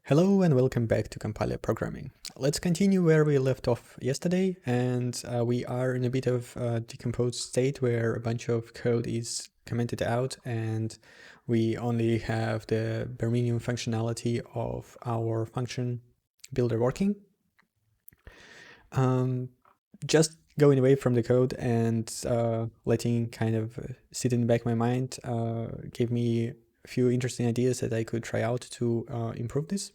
Hello and welcome back to Compiler Programming. Let's continue where we left off yesterday, and we are in a bit of a decomposed state where a bunch of code is commented out and we only have the bare minimum functionality of our function builder working. Just going away from the code and letting kind of sit in the back of my mind gave me a few interesting ideas that I could try out to improve this.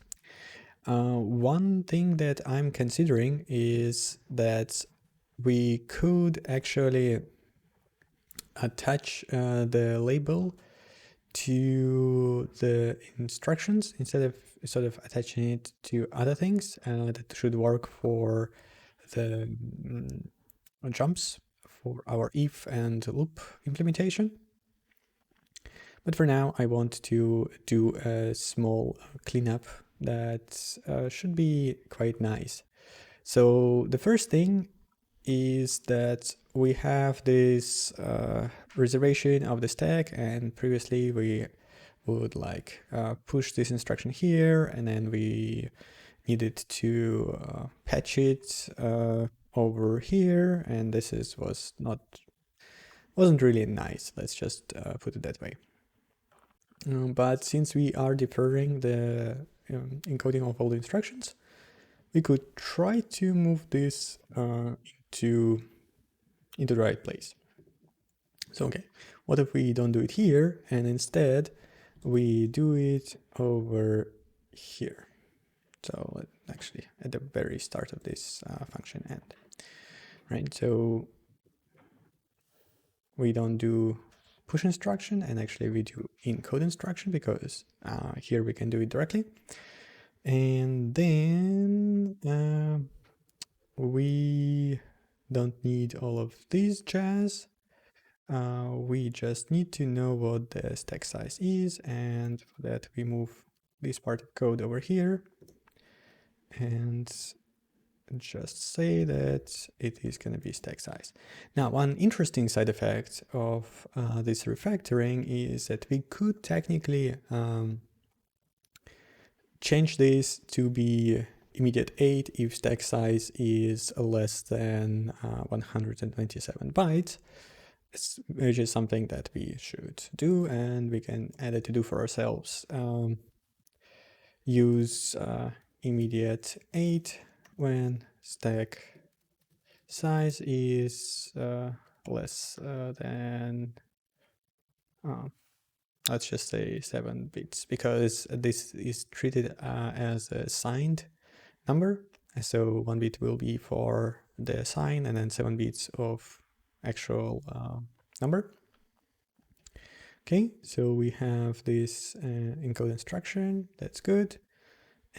One thing that I'm considering is that we could actually attach the label to the instructions instead of sort of attaching it to other things that should work for the jumps for our if and loop implementation. But for now, I want to do a small cleanup that should be quite nice. So the first thing is that we have this reservation of the stack, and previously we would like push this instruction here, and then we needed to patch it over here, and this wasn't really nice. Let's just put it that way. But since we are deferring the encoding of all the instructions, we could try to move this into the right place. So, okay, what if we don't do it here and instead we do it over here? So actually at the very start of this function end, right? So we don't do push instruction, and actually we do encode instruction because here we can do it directly. And then we don't need all of these jazz. We just need to know what the stack size is, and for that we move this part of code over here and just say that it is going to be stack size. Now, one interesting side effect of this refactoring is that we could technically change this to be immediate 8 if stack size is less than 127 bytes, which is something that we should do, and we can add a to-do for ourselves. Use immediate 8 when stack size is less than let's just say 7 bits, because this is treated as a signed number. So 1 bit will be for the sign and then 7 bits of actual number. Okay, so we have this encode instruction, that's good.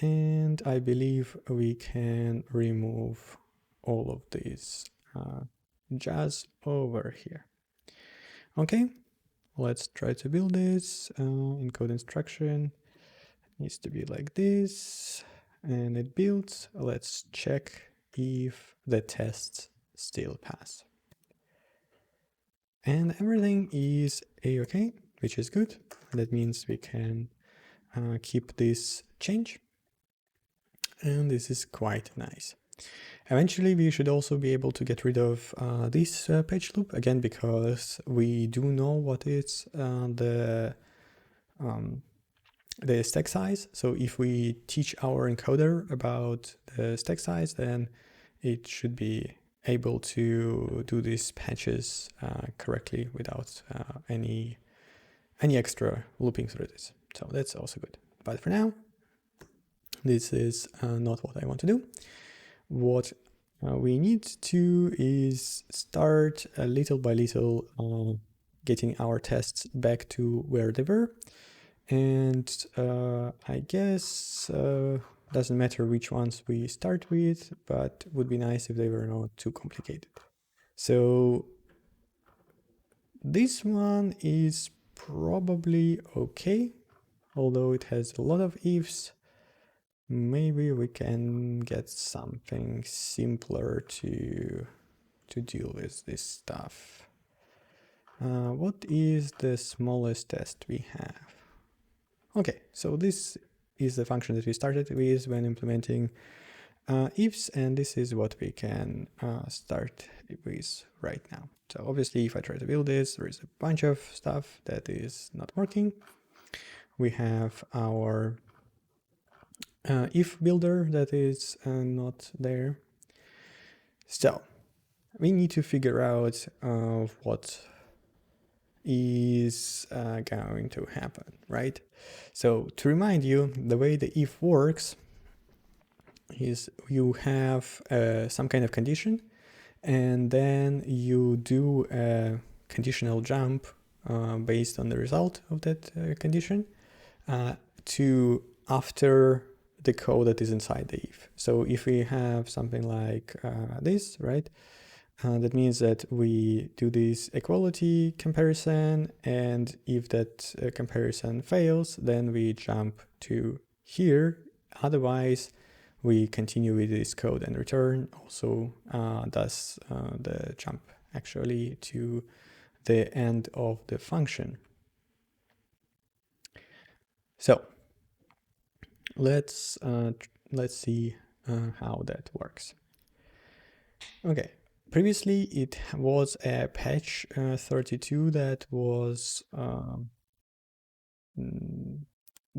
And I believe we can remove all of these jazz over here. Okay, let's try to build this. Encode instruction needs to be like this, and it builds. Let's check if the tests still pass. And everything is a-okay, which is good. That means we can keep this change. And this is quite nice. Eventually, we should also be able to get rid of this page loop, again, because we do know what is the stack size. So if we teach our encoder about the stack size, then it should be able to do these patches correctly without any extra looping through this. So that's also good. But for now, this is not what I want to do. What we need to is start little by little getting our tests back to where they were. And I guess doesn't matter which ones we start with, but would be nice if they were not too complicated. So this one is probably okay, although it has a lot of ifs. Maybe we can get something simpler to deal with this stuff. What is the smallest test we have? Okay, so this is the function that we started with when implementing ifs, and this is what we can start with right now. So obviously, if I try to build this, there is a bunch of stuff that is not working. We have our if builder that is not there. So we need to figure out what is going to happen, right? So to remind you, the way the if works is you have some kind of condition, and then you do a conditional jump based on the result of that condition to after the code that is inside the if. So if we have something like this, right? That means that we do this equality comparison, and if that comparison fails, then we jump to here. Otherwise, we continue with this code and return also does the jump actually to the end of the function. So let's see how that works. Okay. Previously, it was a patch 32 that was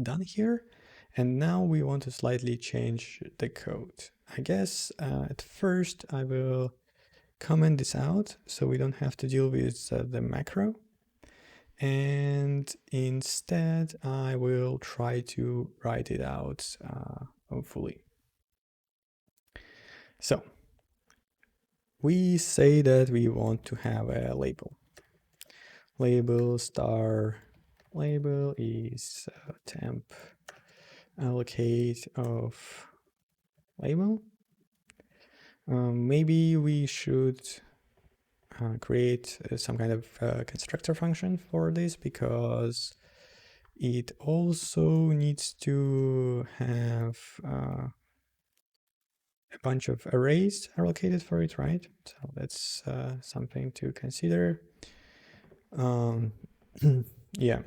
done here, and now we want to slightly change the code. I guess at first I will comment this out so we don't have to deal with the macro, and instead I will try to write it out hopefully. So we say that we want to have a label. Label star label is temp allocate of label. Maybe we should create some kind of constructor function for this, because it also needs to have a bunch of arrays allocated for it, right? So that's something to consider. Yeah.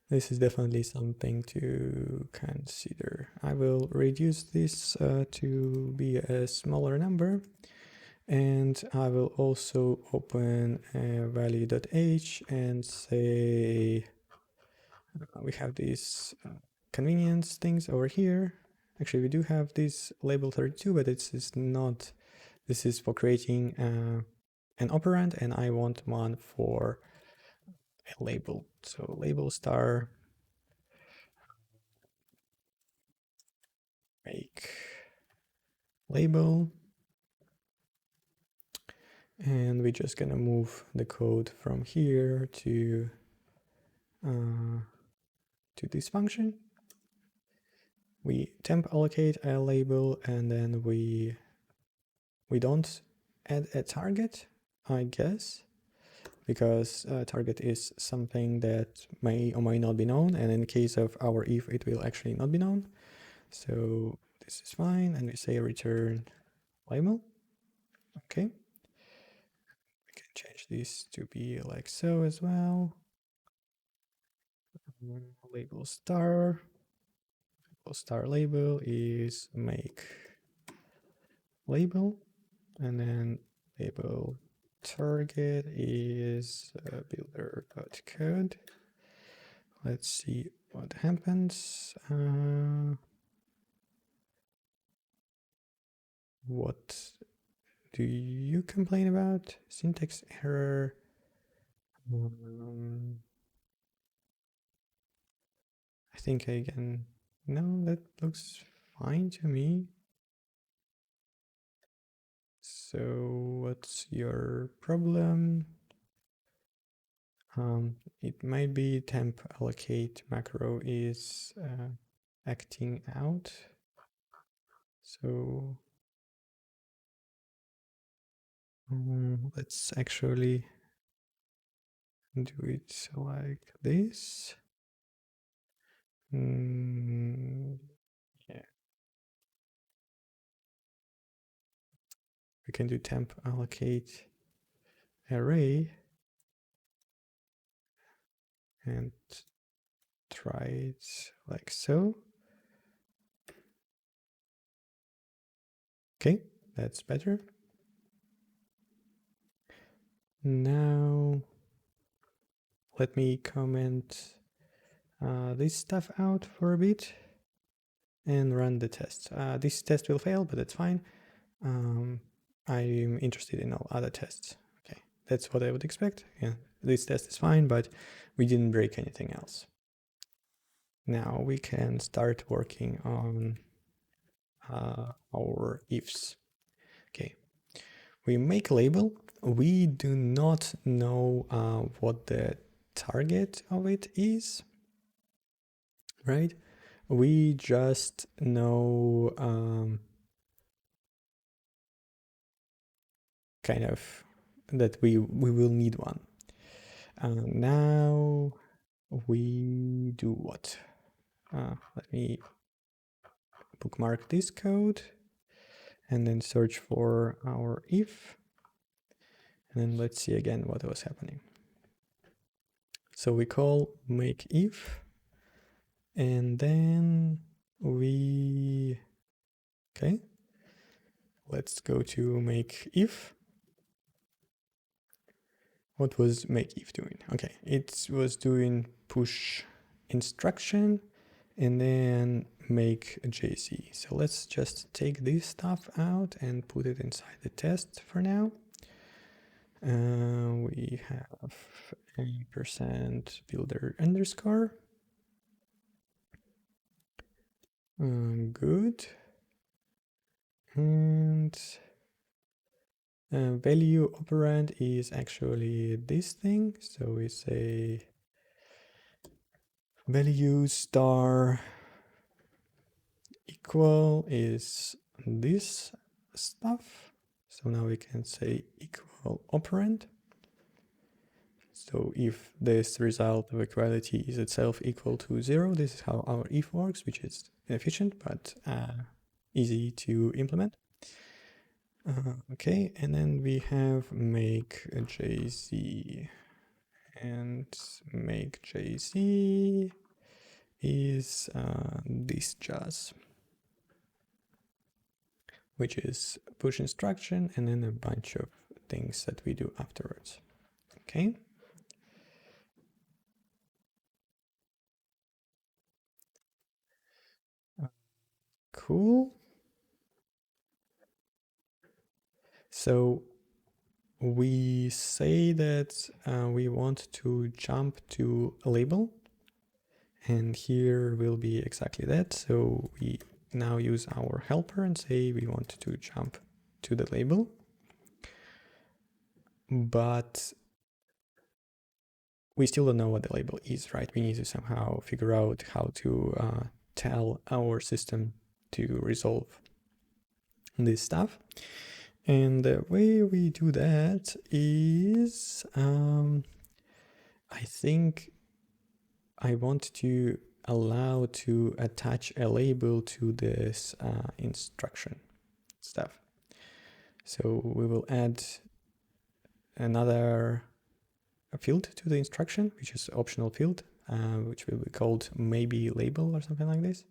This is definitely something to consider. I will reduce this to be a smaller number, and I will also open a value.h and say we have these convenience things over here. Actually, we do have this label 32, but it's not. This is for creating an operand, and I want one for a label. So label star make label, and we're just gonna move the code from here to this function. We temp allocate a label, and then we don't add a target, I guess, because target is something that may or may not be known, and in the case of our if, it will actually not be known. So this is fine, and we say return label. Okay. We can change this to be like so as well. Label star. Star label is make label, and then label target is builder.code. Let's see what happens. What do you complain about? Syntax error. I think I can. No, that looks fine to me. So what's your problem? It might be temp allocate macro is acting out. So let's actually do it like this. Yeah. We can do temp allocate array and try it like so. Okay, that's better. Now let me comment this stuff out for a bit and run the test. This test will fail, but that's fine. I'm interested in all other tests. Okay, that's what I would expect. Yeah, this test is fine, but we didn't break anything else. Now we can start working on our ifs. Okay, we make a label. We do not know what the target of it is, right? We just know kind of that we will need one. Now we do what? Let me bookmark this code and then search for our if. And then let's see again what was happening. So we call make if, and then okay, let's go to make if. What was make if doing? Okay, it was doing push instruction and then make a JC. So let's just take this stuff out and put it inside the test for now. We have a% builder underscore. Good. And value operand is actually this thing. So we say value star equal is this stuff. So now we can say equal operand. So if this result of equality is itself equal to 0, this is how our if works, which is inefficient, but easy to implement. Okay, and then we have make JZ, and make JZ is this jazz, which is push instruction and then a bunch of things that we do afterwards. Okay. Cool. So we say that we want to jump to a label, and here will be exactly that. So we now use our helper and say we want to jump to the label, but we still don't know what the label is, right? We need to somehow figure out how to tell our system to resolve this stuff. And the way we do that is, I think I want to allow to attach a label to this instruction stuff. So we will add another field to the instruction, which is optional field, which will be called maybe label or something like this.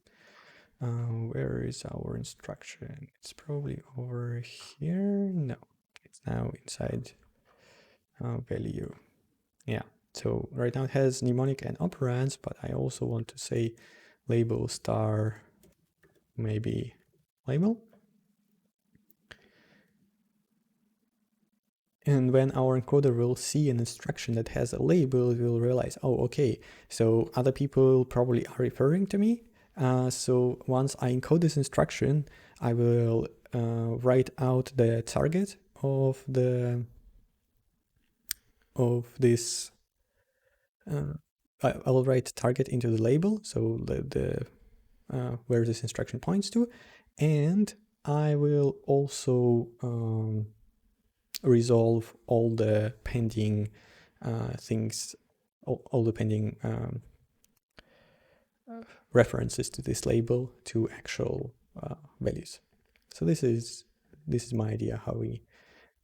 Where is our instruction? It's probably over here. No, it's now inside value. Yeah, so right now it has mnemonic and operands, but I also want to say label star maybe label. And when our encoder will see an instruction that has a label, it will realize, oh, okay, so other people probably are referring to me. So once I encode this instruction, I will write out the target of this. I will write target into the label, so the where this instruction points to, and I will also resolve all the pending things, all the pending references to this label to actual values. So this is my idea how we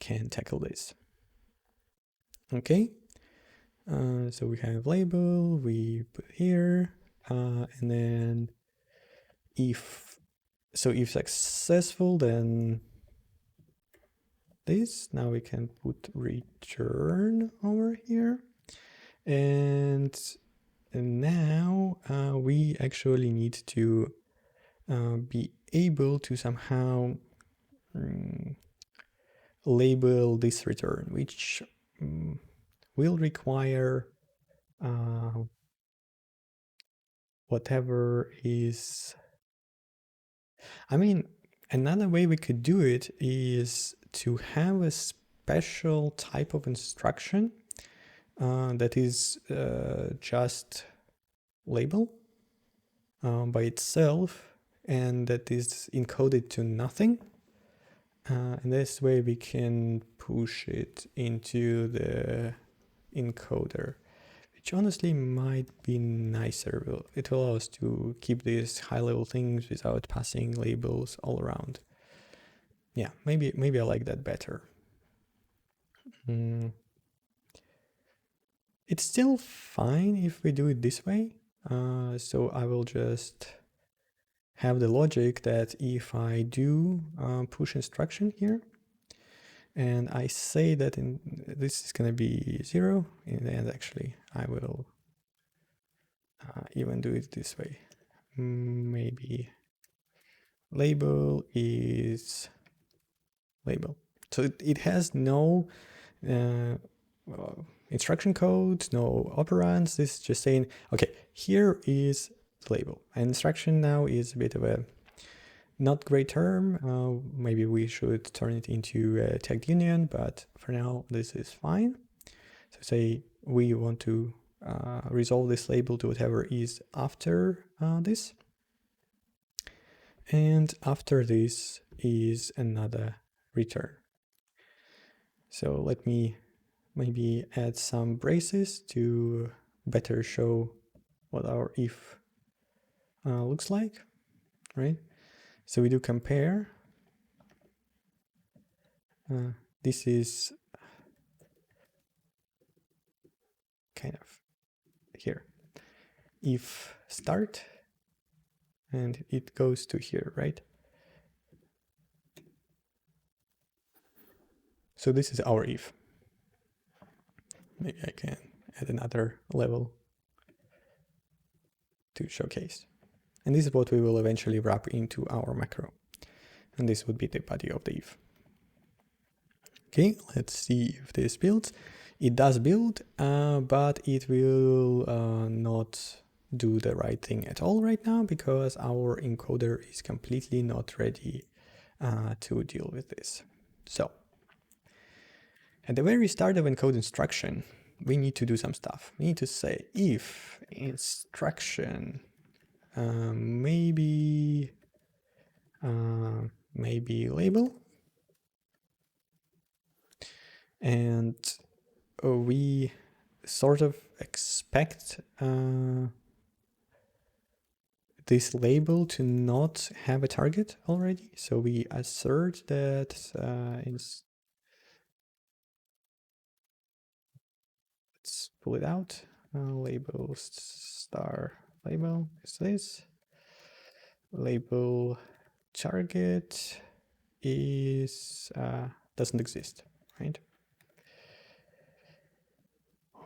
can tackle this. Okay, so we have label, we put here, and then if successful, then this. Now we can put return over here, and now we actually need to be able to somehow label this return, which will require whatever is. I mean, another way we could do it is to have a special type of instruction that is just label by itself, and that is encoded to nothing. And this way we can push it into the encoder, which honestly might be nicer. It will allow us to keep these high-level things without passing labels all around. Yeah, maybe I like that better. It's still fine if we do it this way. So I will just have the logic that if I do push instruction here, and I say that this is going to be 0, in the end actually I will even do it this way. Maybe label is label. So it has no instruction code, no operands. This is just saying, okay, here is the label. And instruction now is a bit of a not great term. Maybe we should turn it into a tagged union, but for now this is fine. So say we want to resolve this label to whatever is after this. And after this is another return. So let me maybe add some braces to better show what our if looks like, right? So we do compare. This is kind of here. If start, and it goes to here, right? So this is our if. Maybe I can add another level to showcase. And this is what we will eventually wrap into our macro. And this would be the body of the if. Okay, let's see if this builds. It does build, but it will not do the right thing at all right now because our encoder is completely not ready to deal with this. So at the very start of encode instruction, we need to do some stuff. We need to say if instruction maybe label, and we sort of expect this label to not have a target already. So we assert that let's pull it out. Label star label is this. Label target is doesn't exist, right?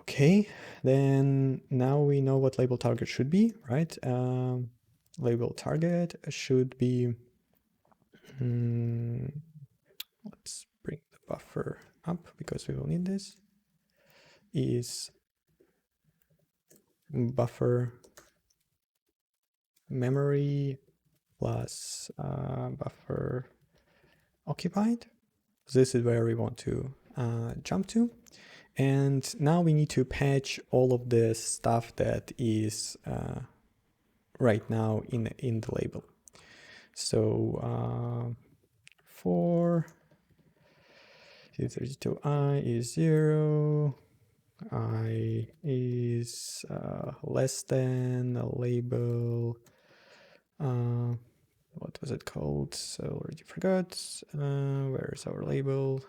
Okay, then now we know what label target should be, right? Label target should be, let's bring the buffer up because we will need this, is buffer memory plus buffer occupied. So this is where we want to jump to. And now we need to patch all of the stuff that is right now in the label. So for C32I is 0, I is less than a label. What was it called? So already forgot. Where is our label?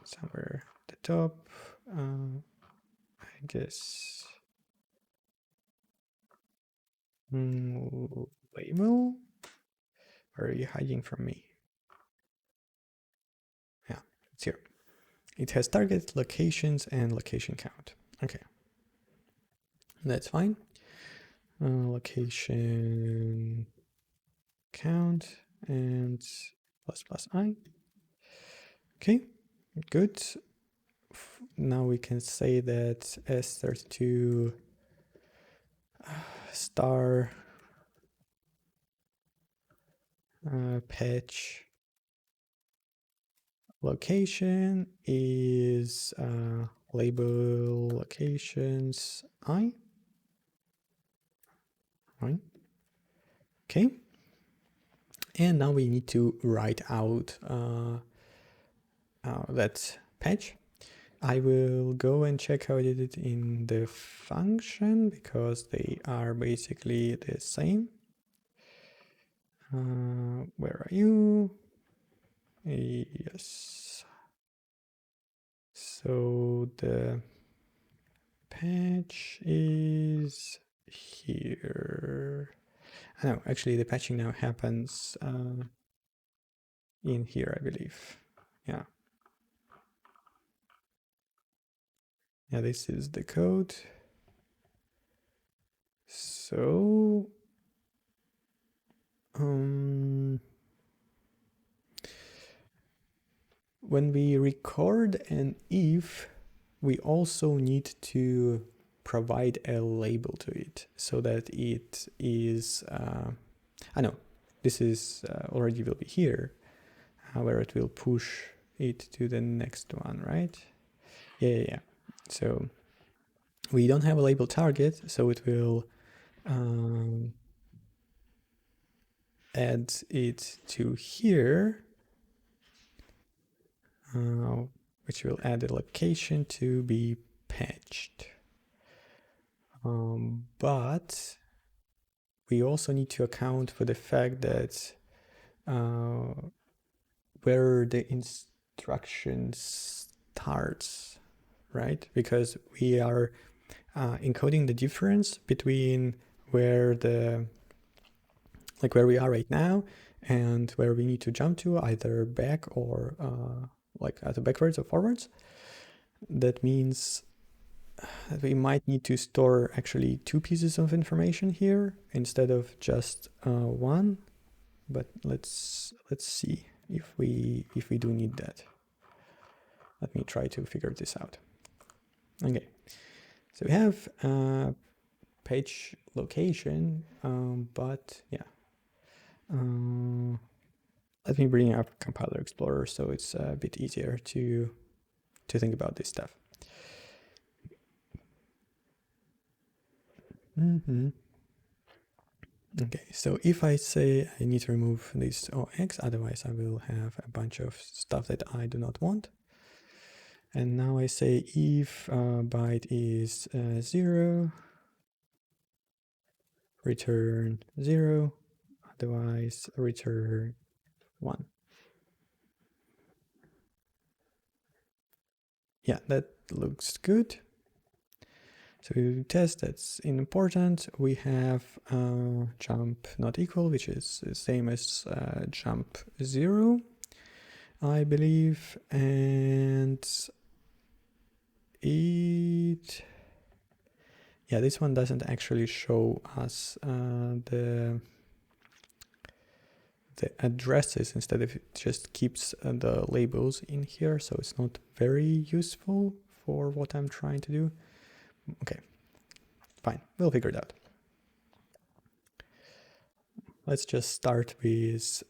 Somewhere at the top. I guess Label? Or are you hiding from me? Yeah, it's here. It has target, locations, and location count. Okay, that's fine. Location count and plus I. Okay, good. Now we can say that S32 star patch location is label locations I. Right. Okay. And now we need to write out that patch. I will go and check how I did it in the function because they are basically the same. Where are you? Yes. So the patch is here. No, actually the patching now happens in here, I believe. Yeah. Yeah, this is the code. So when we record an if, we also need to provide a label to it so that it is, I know this is already will be here, where it will push it to the next one, right? Yeah. So we don't have a label target, so it will add it to here, which will add a location to be patched. But we also need to account for the fact that where the instruction starts, right? Because we are encoding the difference between where we are right now and where we need to jump to, either back or like either backwards or forwards. That means that we might need to store actually two pieces of information here instead of just one. But let's see if we do need that. Let me try to figure this out. Okay, so we have page location, but yeah. Let me bring up Compiler Explorer so it's a bit easier to think about this stuff. Okay, so if I say I need to remove this OX, otherwise I will have a bunch of stuff that I do not want. And now I say if byte is 0, return 0, otherwise return 1. Yeah, that looks good. So we test that's important. We have jump not equal, which is the same as jump 0, I believe, and this one doesn't actually show us the addresses. Instead of it just keeps the labels in here, so it's not very useful for what I'm trying to do. Okay, fine, we'll figure it out. Let's just start with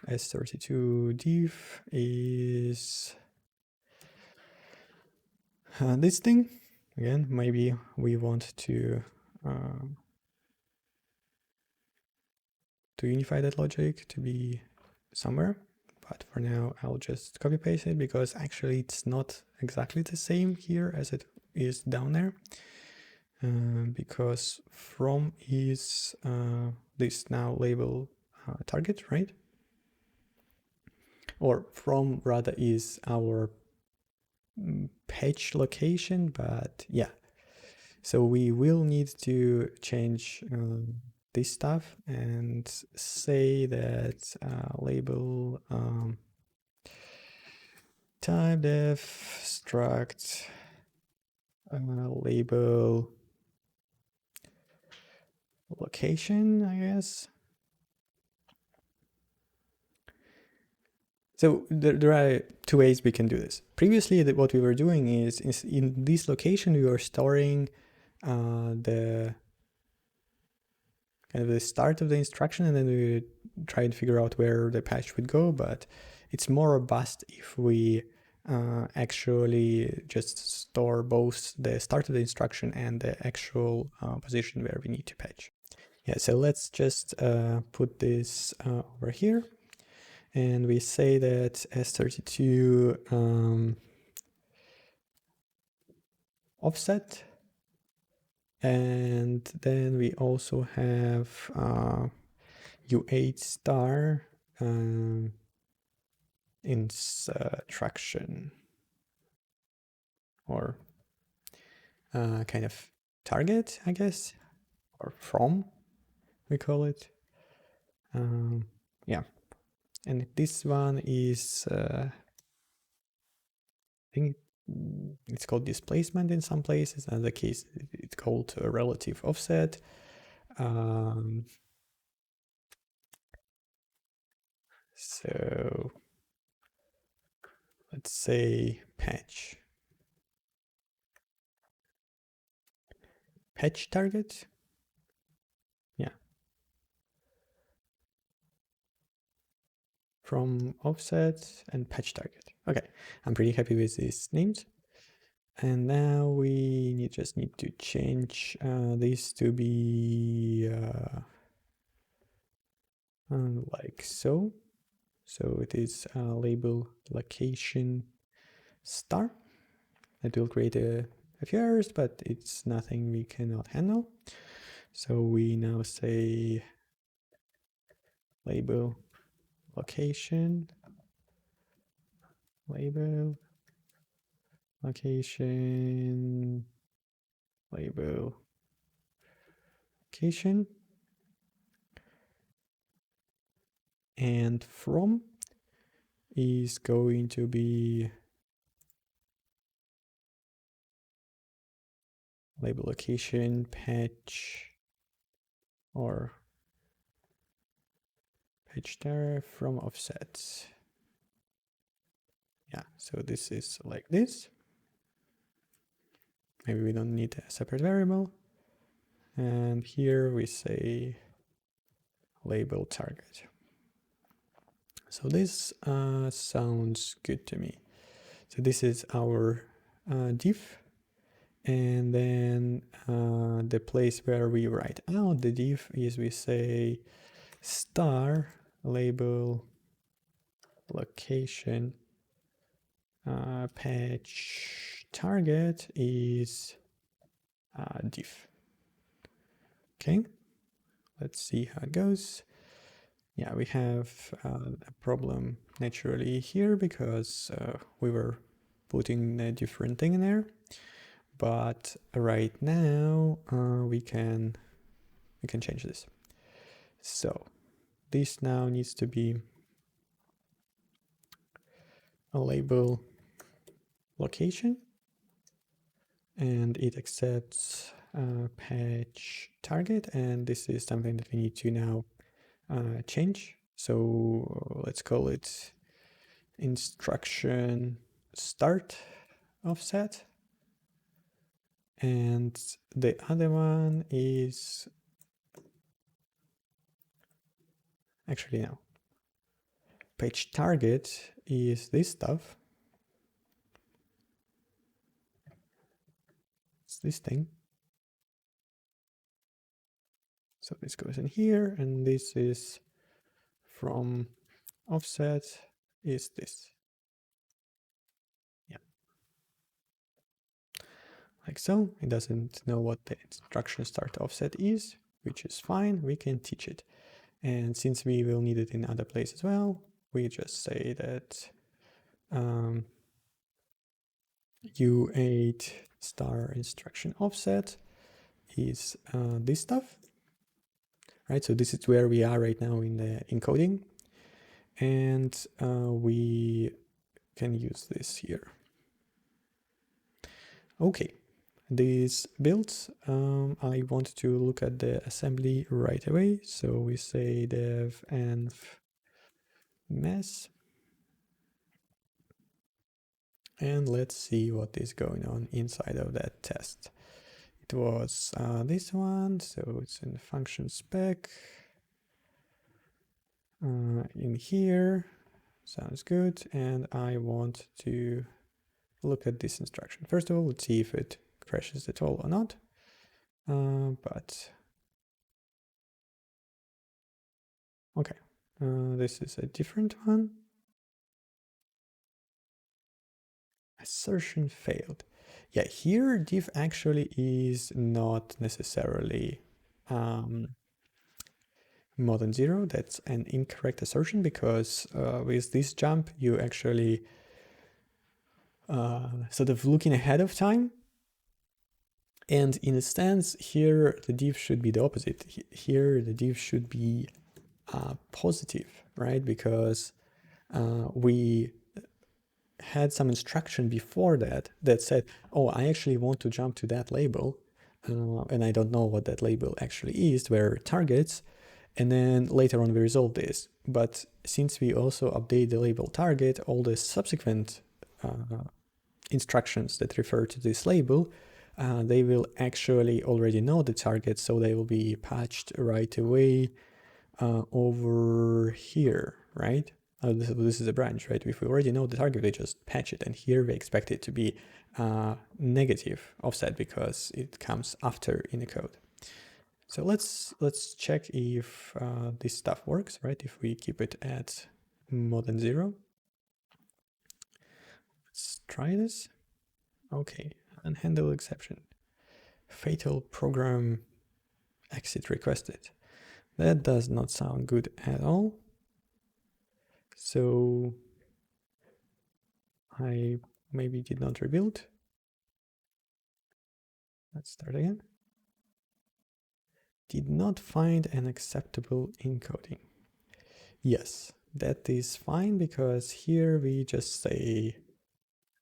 S32 div is this thing. Again, maybe we want to unify that logic to be somewhere, but for now I'll just copy paste it because actually it's not exactly the same here as it is down there, because from is this now label target, right? Or from rather is our patch location, but yeah. So we will need to change this stuff and say that label type def struct label location, I guess. So there are two ways we can do this. Previously, what we were doing is in this location, we were storing the kind of the start of the instruction, and then we would try and figure out where the patch would go. But it's more robust if we actually just store both the start of the instruction and the actual position where we need to patch. Yeah, so let's just put this over here. And we say that S32 offset. And then we also have U8 star instruction, or kind of target, I guess, or from, we call it. Yeah. And this one is, I think it's called displacement in some places. In other case, it's called a relative offset. So let's say patch target. Yeah. From offset and patch target. Okay, I'm pretty happy with these names. And now we just need to change this to be like so. So it is label location star. That will create a few errors, but it's nothing we cannot handle. So we now say label location, label location, label location, and from is going to be label location patch or patch there from offset. Yeah, so this is like this. Maybe we don't need a separate variable. And here we say label target. So this sounds good to me. So this is our diff. And then the place where we write out the diff is we say star label location patch target is diff. Okay, let's see how it goes. Yeah, we have a problem naturally here because we were putting a different thing in there. But right now we can change this. So this now needs to be a label location, and it accepts patch target, and this is something that we need to now change. So let's call it instruction start offset. And the other one is actually no. Page target is this stuff. It's this thing. So this goes in here, and this is from offset is this. Yeah. Like so. It doesn't know what the instruction start offset is, which is fine. We can teach it. And since we will need it in other places as well, we just say that U8 star instruction offset is this stuff, right? So this is where we are right now in the encoding, and we can use this here. Okay, these builds, I want to look at the assembly right away. So we say dev env mess, and let's see what is going on inside of that test. It was this one, so it's in the function spec. In here, sounds good, and I want to look at this instruction. First of all, let's see if it crashes at all or not. But okay, this is a different one. Assertion failed. Yeah, here diff actually is not necessarily more than 0. That's an incorrect assertion, because with this jump you actually sort of looking ahead of time. And in a sense, here the diff should be the opposite. Here the diff should be positive, right? Because we had some instruction before that said, oh, I actually want to jump to that label, and I don't know what that label actually is, where targets, and then later on we resolve this. But since we also update the label target, all the subsequent instructions that refer to this label, they will actually already know the target, so they will be patched right away over here, right? This is a branch, right? If we already know the target, we just patch it, and here we expect it to be negative offset because it comes after in the code. So let's check if this stuff works, right? If we keep it at more than 0. Let's try this. Okay, unhandle exception. Fatal program exit requested. That does not sound good at all. So I maybe did not rebuild. Let's start again. Did not find an acceptable encoding. Yes, that is fine, because here we just say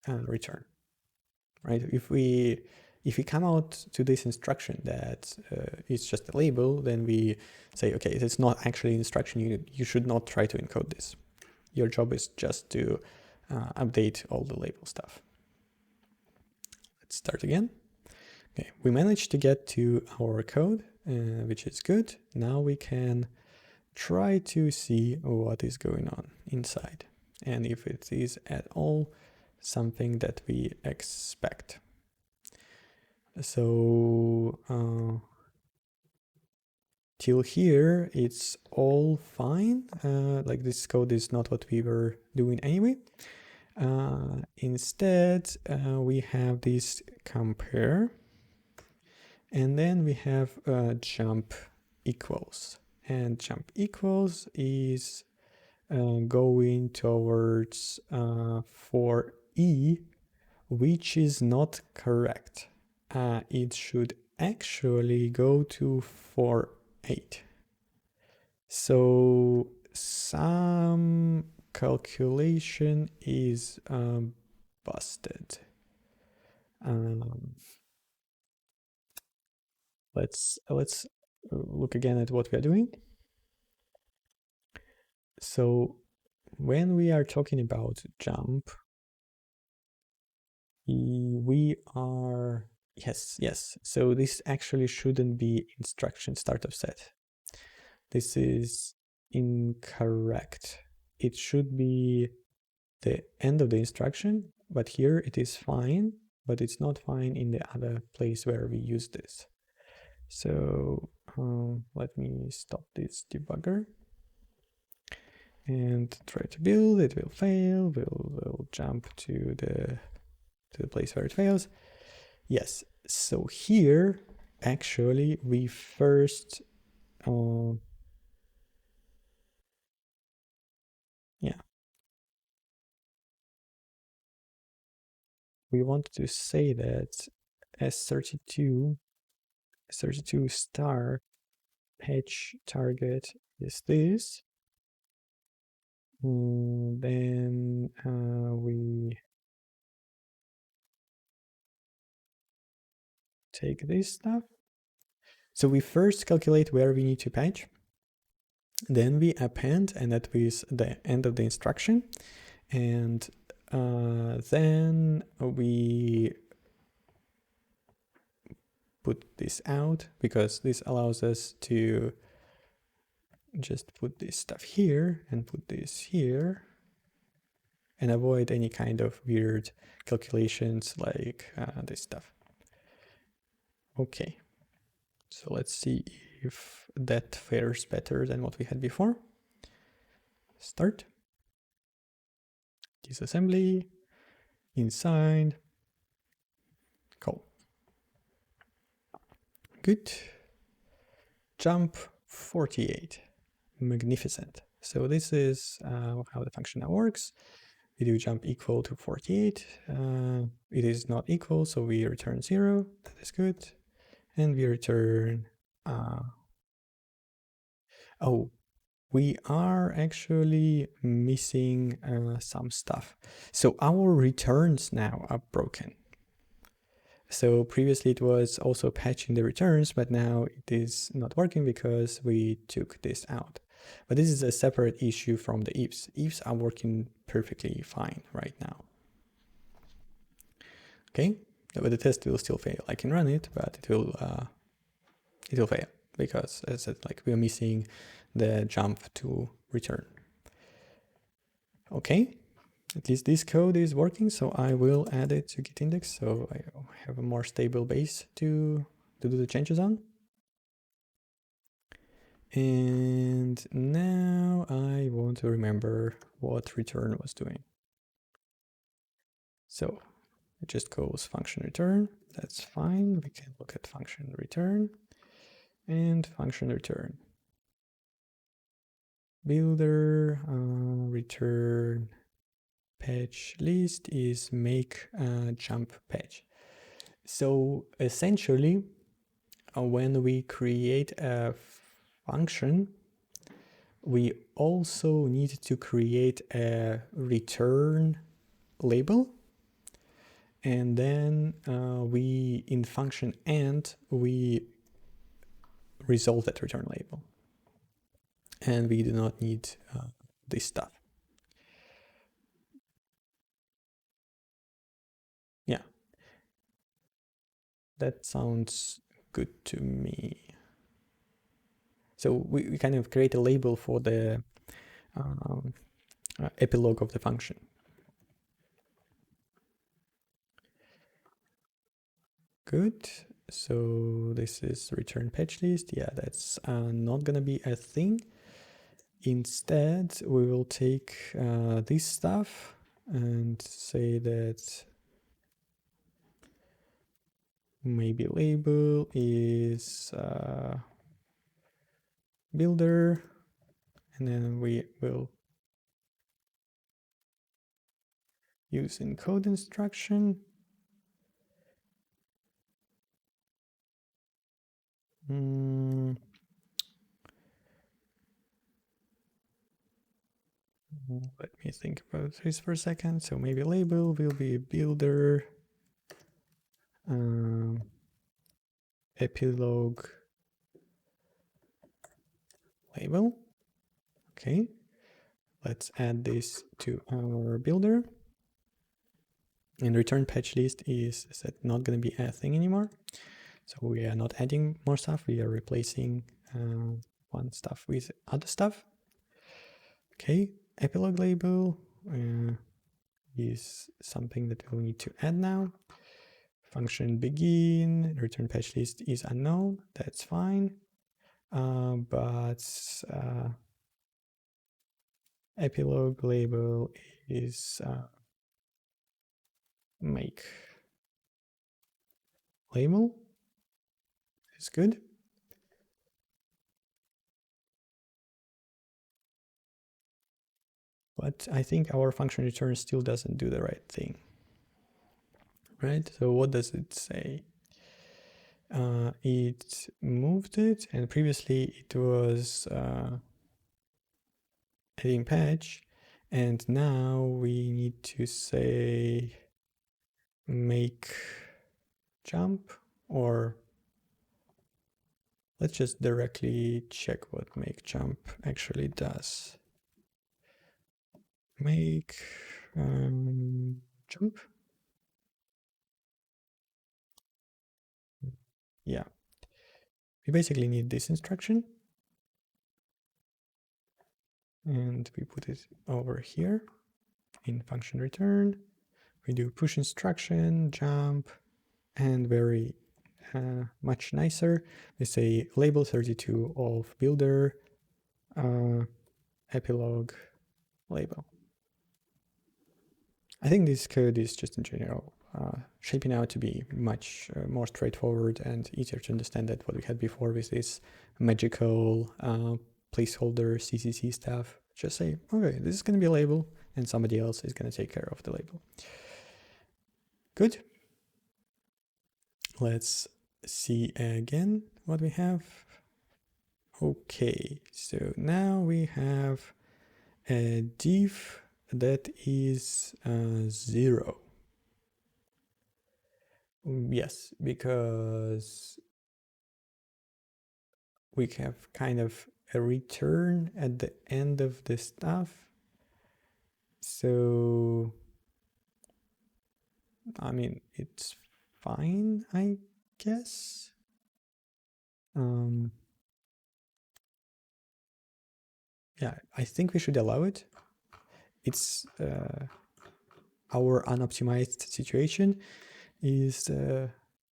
return, right? If we come out to this instruction that it's just a label, then we say, okay, it's not actually an instruction. You should not try to encode this. Your job is just to update all the label stuff. Let's start again. Okay, we managed to get to our code, which is good. Now we can try to see what is going on inside, and if it is at all something that we expect. So till here it's all fine. Like, this code is not what we were doing anyway. Instead, we have this compare, and then we have jump equals, and jump equals is going towards for E, which is not correct. It should actually go to for 8. So some calculation is busted. Let's look again at what we are doing. So when we are talking about jump, we are, yes. So this actually shouldn't be instruction start of set. This is incorrect. It should be the end of the instruction, but here it is fine, but it's not fine in the other place where we use this. So let me stop this debugger and try to build. It will fail. We'll jump to the place where it fails. Yes, so here actually we first we want to say that S32 32 star patch target is this. Then we take this stuff. So we first calculate where we need to patch. Then we append, and that is the end of the instruction. And then we put this out, because this allows us to just put this stuff here and put this here and avoid any kind of weird calculations like this stuff. Okay, so let's see if that fares better than what we had before. Start. Disassembly. Inside. Cool. Good. Jump 48. Magnificent. So this is how the function now works. We do jump equal to 48. It is not equal, so we return 0. That is good. And we return... oh, we are actually missing some stuff. So our returns now are broken. So previously it was also patching the returns, but now it is not working because we took this out. But this is a separate issue from the ifs. Ifs are working perfectly fine right now. Okay, but the test will still fail. I can run it, but it will fail because, as I said, like, we are missing the jump to return. Okay, at least this code is working, so I will add it to Git index, so I have a more stable base to do the changes on. And now I want to remember what return was doing. So it just goes function return. That's fine. We can look at function return and function return. Builder return patch list is make jump patch. So essentially, when we create a function, we also need to create a return label, and then we, in function end, we resolve that return label, and we do not need this stuff. Yeah, that sounds good to me. So we kind of create a label for the epilogue of the function. Good. So this is return patch list. Yeah, that's not gonna be a thing. Instead, we will take this stuff and say that maybe label is builder, and then we will use encode instruction. Let me think about this for a second. So maybe label will be builder, epilogue label. Okay, let's add this to our builder. And return patch list is not going to be a thing anymore. So we are not adding more stuff. We are replacing one stuff with other stuff. Okay, epilogue label is something that we'll need to add now. Function begin, return patch list is unknown. That's fine. But epilogue label is make label. Is good. But I think our function return still doesn't do the right thing. Right? So what does it say? it moved it, and previously it was heading patch, and now we need to say make jump, or let's just directly check what make jump actually does. Make jump. Yeah, we basically need this instruction, and we put it over here in function return. We do push instruction, jump, and very much nicer, we say label 32 of builder epilogue label. I think this code is just in general shaping out to be much more straightforward and easier to understand than what we had before with this magical placeholder CCC stuff. Just say, okay, this is going to be a label, and somebody else is going to take care of the label. Good. Let's see again what we have. Okay, so now we have a div that is 0. Yes, because we have kind of a return at the end of the stuff. So, I mean, it's fine, I guess. Yeah, I think we should allow it. It's our unoptimized situation is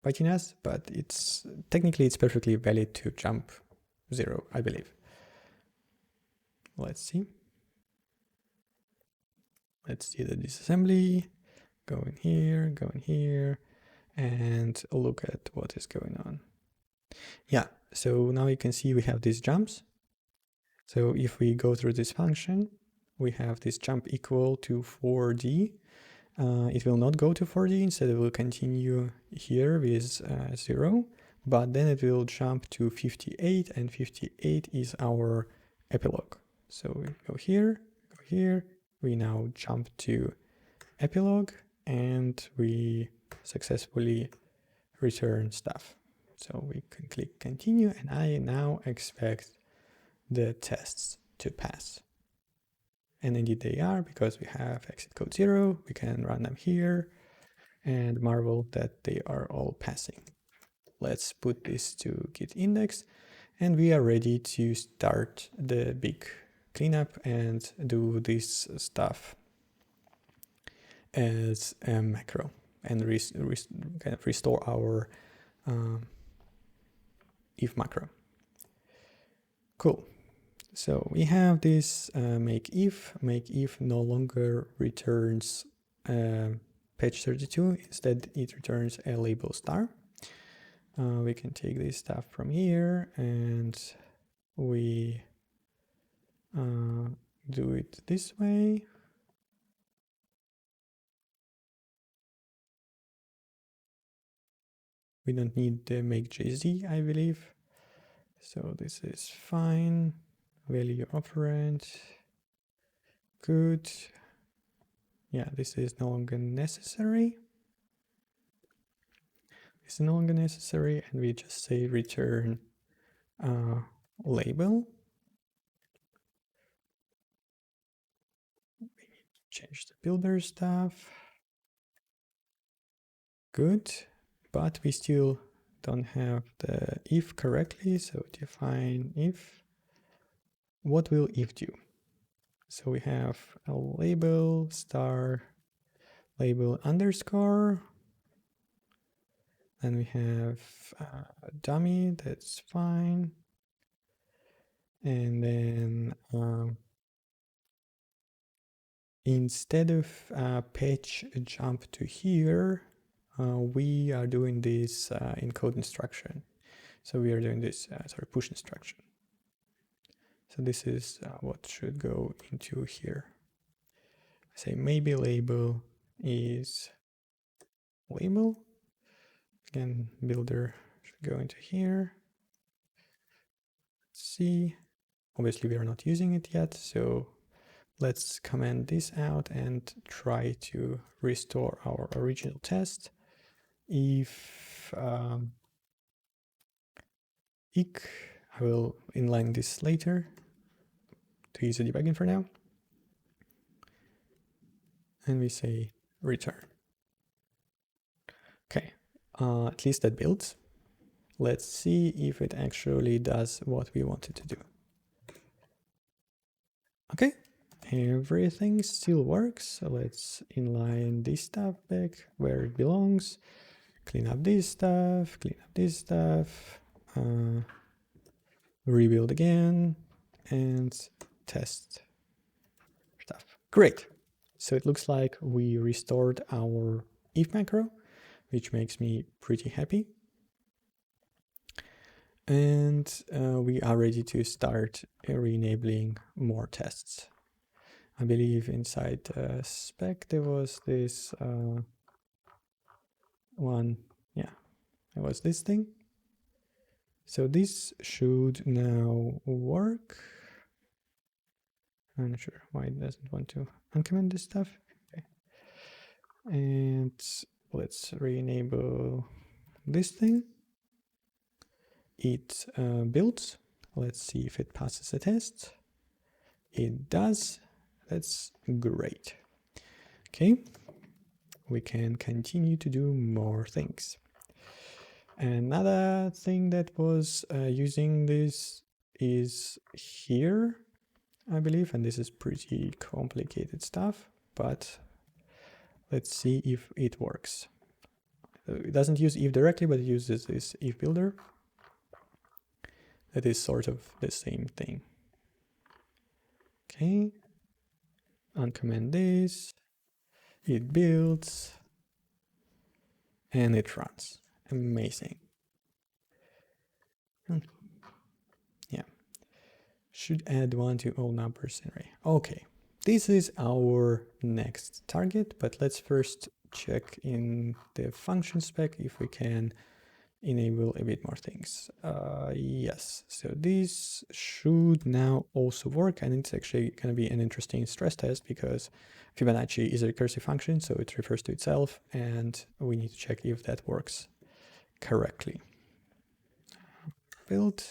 biting us, but it's technically it's perfectly valid to jump 0, I believe. Let's see. Let's see the disassembly. Go in here, and look at what is going on. Yeah, so now you can see we have these jumps. So if we go through this function, we have this jump equal to 4D. It will not go to 4D, instead it will continue here with 0, but then it will jump to 58, and 58 is our epilogue. So we go here, we now jump to epilogue, and we successfully return stuff. So we can click continue, and I now expect the tests to pass. And indeed they are, because we have exit code 0, we can run them here and marvel that they are all passing. Let's put this to git index, and we are ready to start the big cleanup and do this stuff as a macro and kind of restore our if macro. Cool. So we have this make if no longer returns page 32, instead it returns a label star. We can take this stuff from here and we do it this way. We don't need the make JZ, I believe. So this is fine. Value operand. Good. Yeah, this is no longer necessary. It's no longer necessary, and we just say return label. We need to change the builder stuff. Good, but we still don't have the if correctly, so define if. What will if do? So we have a label star label underscore. Then we have a dummy, that's fine. And then instead of page jump to here, we are doing this encode instruction. So we are doing this push instruction. So this is what should go into here. Say maybe label is label. Again, builder Should go into here. Let's see. Obviously, we are not using it yet, so let's comment this out and try to restore our original test. If I will inline this later to use the debugging for now. And we say return. Okay, at least that builds. Let's see if it actually does what we wanted to do. Okay, everything still works. So let's inline this stuff back where it belongs. Clean up this stuff, rebuild again, and test stuff. Great. So it looks like we restored our if macro, which makes me pretty happy. And we are ready to start re-enabling more tests. I believe inside spec there was this one, yeah, it was this thing. So this should now work. I'm not sure why it doesn't want to uncomment this stuff. Okay. And let's re-enable this thing. It builds. Let's see if it passes the test. It does. That's great. Okay, we can continue to do more things. Another thing that was using this is here, I believe, and this is pretty complicated stuff, but let's see if it works. It doesn't use if directly, but it uses this if builder. That is sort of the same thing. Okay, uncomment this, it builds, and it runs. Amazing. Yeah, should add 1 to all numbers in array. Okay, this is our next target, but let's first check in the function spec if we can enable a bit more things. Yes, so this should now also work, and it's actually going to be an interesting stress test because Fibonacci is a recursive function, so it refers to itself, and we need to check if that works correctly. Build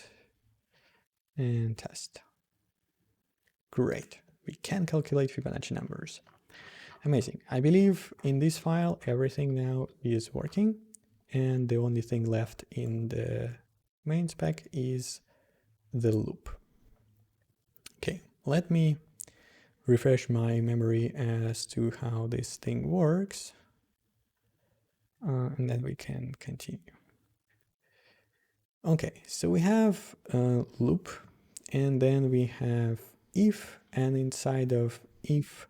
and test. Great, we can calculate Fibonacci numbers. Amazing. I believe in this file everything now is working, and the only thing left in the main spec is the loop. Okay, let me refresh my memory as to how this thing works, and then we can continue. Okay, so we have a loop, and then we have if, and inside of if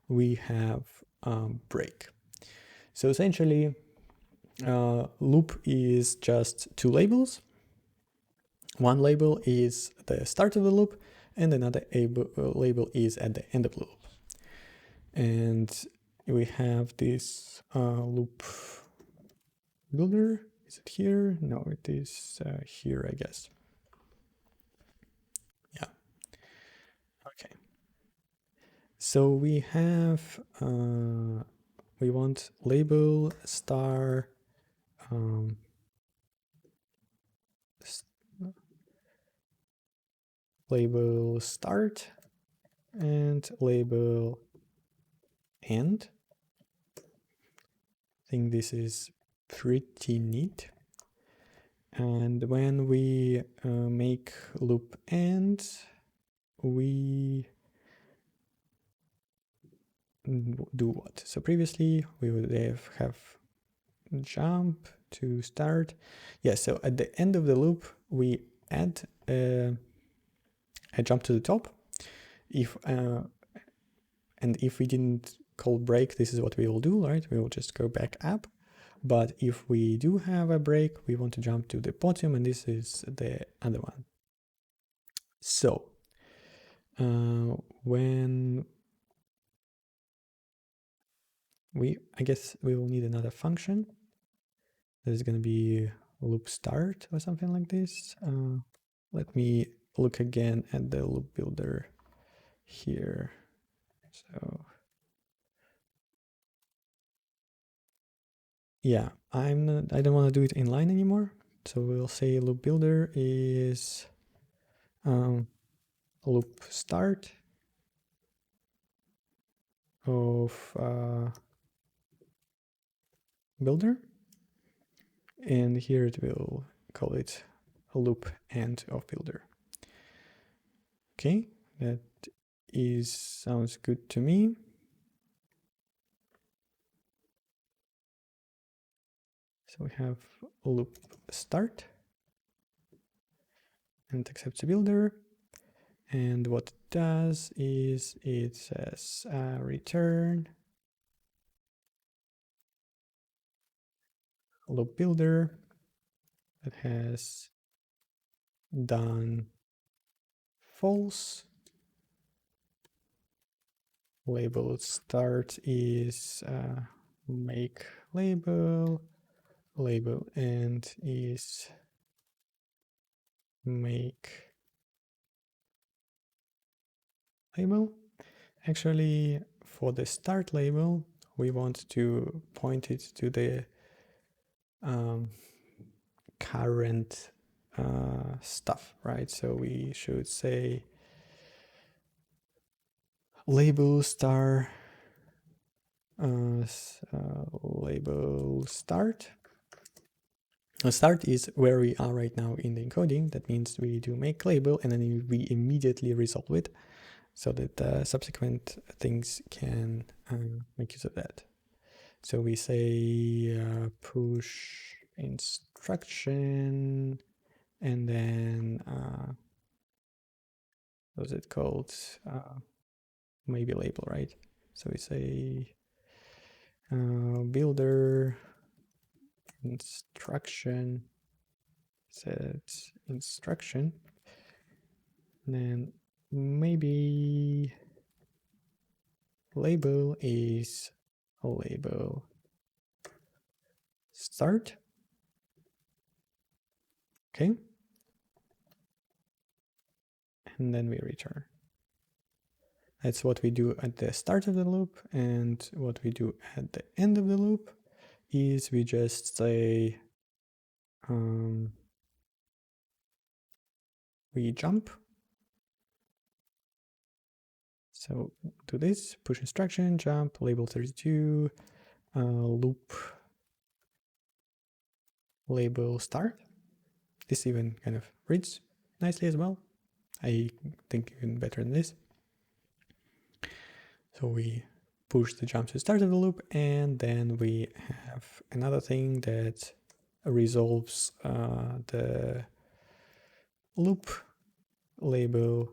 we have break. So essentially, loop is just two labels. One label is the start of the loop, and another label is at the end of the loop. And we have this loop builder. Is it here? No, it is here, I guess. Yeah. Okay. So we have, we want label star label start and label end. I think this is pretty neat. And when we make loop end, we do what? So previously we would have jump to start. Yeah, so at the end of the loop, we add a jump to the top. And if we didn't call break, this is what we will do, right? We will just go back up. But if we do have a break, we want to jump to the bottom, and this is the other one. So when I guess we will need another function that is going to be loop start or something like this. Let me look again at the loop builder here. So yeah, I don't want to do it inline anymore. So we'll say loop builder is loop start of builder, and here it will call it a loop end of builder. Okay, that sounds good to me. So we have loop start and accepts a builder, and what it does is it says return loop builder that has done false. Label start is make label, label end is make label. Actually, for the start label, we want to point it to the current stuff, right? So we should say label star label start. Start is where we are right now in the encoding. That means we do make label and then we immediately resolve it so that subsequent things can make use of that. So we say push instruction, and then what was it called? Maybe label, right? So we say builder instruction, set instruction, and then maybe label is a label start. Okay, and then we return. That's what we do at the start of the loop, and what we do at the end of the loop is we just say we jump. So do this, push instruction, jump, label 32, loop label start. This even kind of reads nicely as well. I think even better than this. So we push the jump to the start of the loop, and then we have another thing that resolves the loop label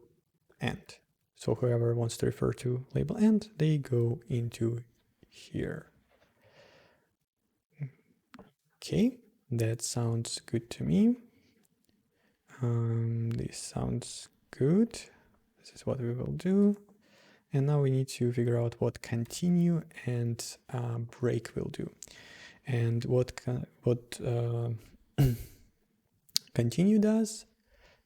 end. So whoever wants to refer to label end, they go into here. Okay, that sounds good to me. This sounds good. This is what we will do. And now we need to figure out what continue and break will do. And what continue does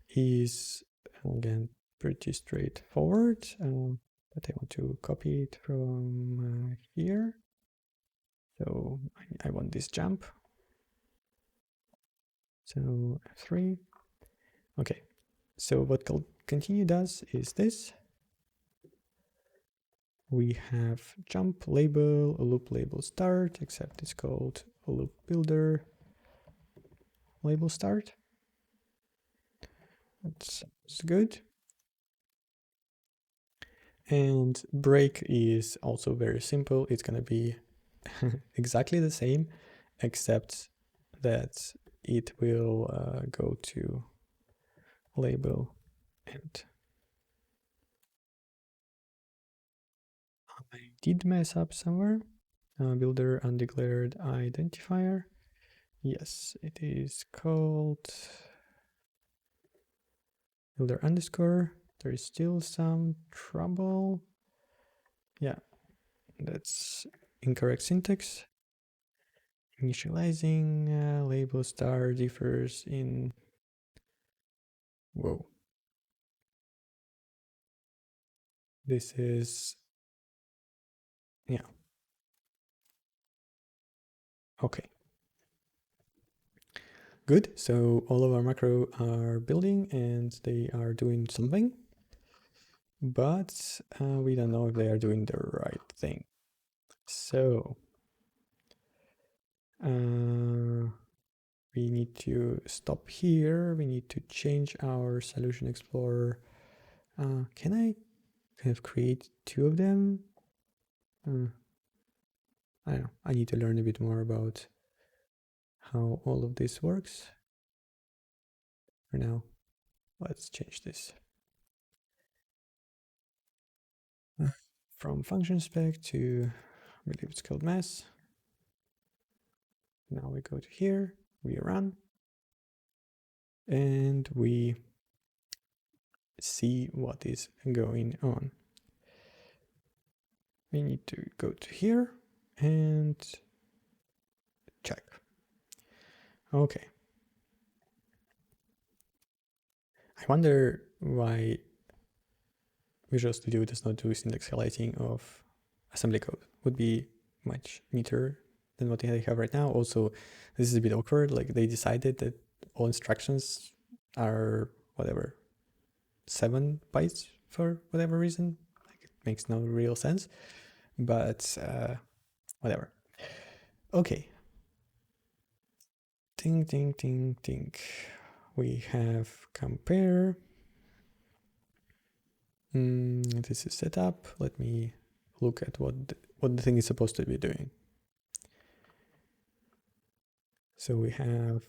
is, again, pretty straightforward, but I want to copy it from here. So I want this jump. So F3. Okay, so what continue does is this. We have jump label, a loop label start, except it's called a loop builder label start. That's good. And break is also very simple. It's going to be exactly the same, except that it will go to label end. I did mess up somewhere. Builder undeclared identifier. Yes, it is called builder underscore. There is still some trouble. Yeah, that's incorrect syntax. Initializing label star differs in, whoa. This is, yeah. Okay. Good. So all of our macro are building and they are doing something, but we don't know if they are doing the right thing. So we need to stop here. We need to change our solution explorer. Can I kind of create two of them? I don't know. I need to learn a bit more about how all of this works. For now, let's change this. From function spec to, I believe it's called mass. Now we go to here, we run, and we see what is going on. We need to go to here and check. Okay. I wonder why Visual Studio does not do syntax highlighting of assembly code. Would be much neater than what they have right now. Also, this is a bit awkward. Like they decided that all instructions are whatever 7 bytes for whatever reason. Like it makes no real sense, but whatever. Okay. Ting, ting, ting, ting. We have compare. This is set up. Let me look at what the thing is supposed to be doing. So we have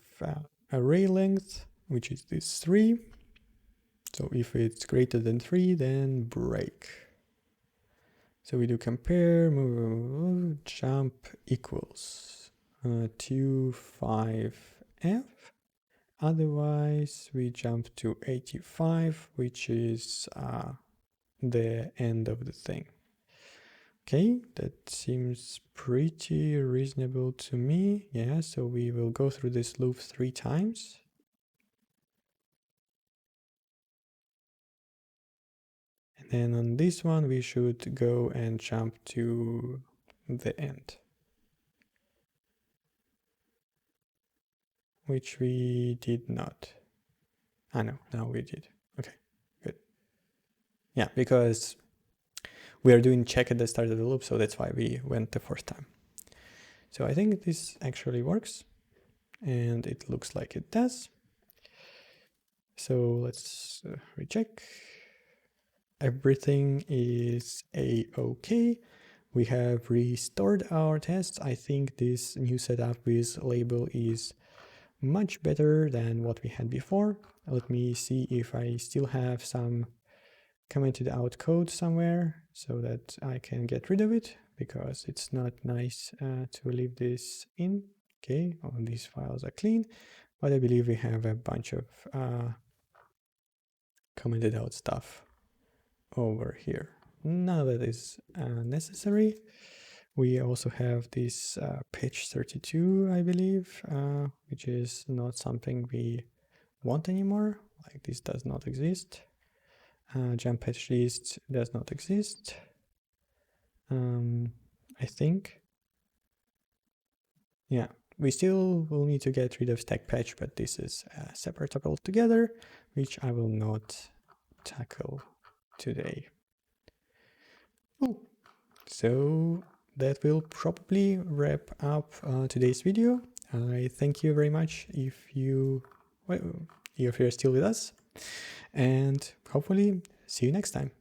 array length, which is this 3. So if it's greater than 3, then break. So we do compare, move, jump equals to 5f. Otherwise, we jump to 85, which is the end of the thing. Okay, that seems pretty reasonable to me. Yeah, so we will go through this loop 3 times. And then on this one, we should go and jump to the end, which we did not. No, now we did. Okay, good. Yeah, because we are doing check at the start of the loop, so that's why we went the first time. So I think this actually works, and it looks like it does. So let's recheck. Everything is a-okay. We have restored our tests. I think this new setup with label is much better than what we had before. Let me see if I still have some commented out code somewhere so that I can get rid of it, because it's not nice to leave this in. Okay, all these files are clean, but I believe we have a bunch of commented out stuff over here. None of that is necessary. We also have this patch 32, I believe, which is not something we want anymore. Like this does not exist. Jump patch list does not exist. I think. Yeah, we still will need to get rid of stack patch, but this is a separate topic altogether, which I will not tackle today. Cool. So that will probably wrap up today's video. I thank you very much if you're still with us, and hopefully see you next time.